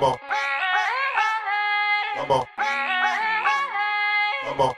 on. Come on. Come on.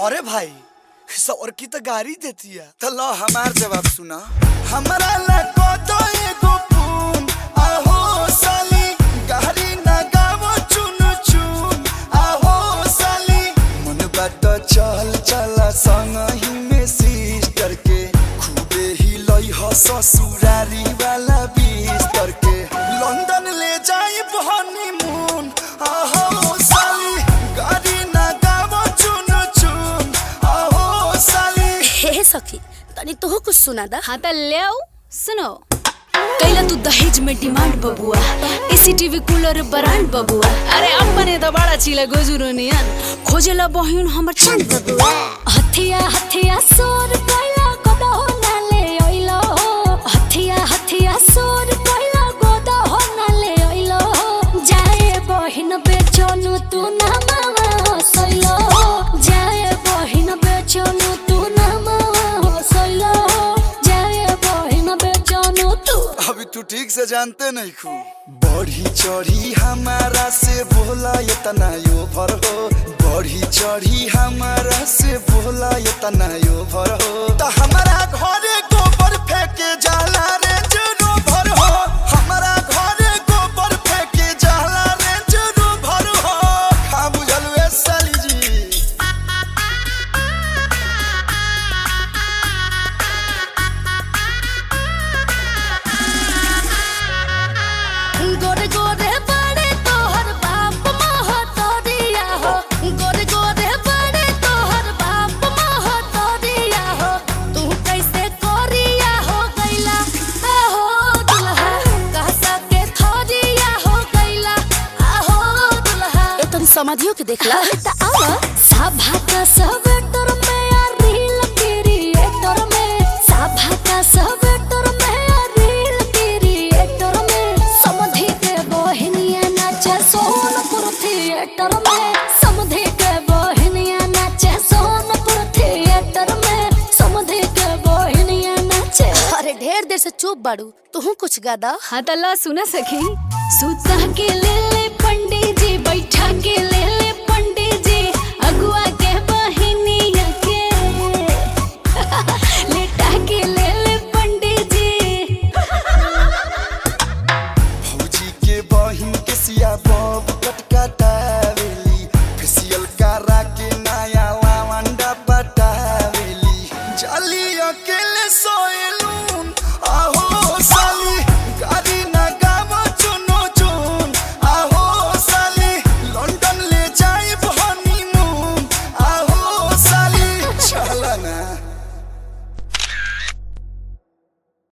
अरे भाई सौर की तो गाड़ी देती है तो लो हमार जवाब सुना। हमारा लको तो एगो पून आहो साली गाड़ी ना गावो चुन चुन आहो साली मन बात चल चला संग ही में सिस्टर के खूबे ही लई हो ससुरारी वाला बिस्तर के लंदन ले जाई हनीमून आहो साली गाड़ी ना गावो चुन चुन आहो साली। हे सखी तनी तो कुछ सुना दा। हाँ तो ले आओ सुनो। कैला तू दहेज में डिमांड बबुआ एसी टीवी कूलर ब्रांड बबुआ अरे अपने तो बड़ा चिला गोजुरो नियन खोजेला बहिन हमर चांद बबुआ हथिया हथिया सोर कैला गोदा हो ना ले ओइलो हथिया हथिया सोर कैला गोदा हो ना ले ओइलो जाए बहिन बेचनु तू ना मावा हसइलो जाए बहिन बेचनु तू ना मावा हसइलो जाए बहिन बेचनु तू। अभी तू ठीक से जानते नहीं खू बढ़ी चढ़ी हमारा से बोला ये तना यो भर हो बढ़ी चढ़ी हमारा से बोला ये तना यो भर हो तो हमारा घरे गोबर फेंके जाला रे जनो भर हो हमारा घरे गोबर फेंके जाला रे जनो भर हो खा बुझल वे साली जी। गोरे गोरे बड़े तोहर बाप महतरिया हो गोरे गोरे बड़े तोहर बाप महतरिया हो तू कैसे कोरिया हो गइला आहो दुल्हा कहसा के थरिया हो गइला आहो दुल्हा ए तनी समाधियो के देखला त आवा सभा का सब तोर में रील क्रिएटर में सभा का सब तोर में रील क्रिएटर में समधि के बहनिया नाचे सोनपुर थिएटर में समधि के बहनिया नाचे सोनपुर थिएटर में समधि के बहनिया नाचे। अरे ढेर देर से चुप बाड़ू तू कुछ गादा। हाँ तो ला सुना सखी सुता के ले ले पंडित जी बैठा के ले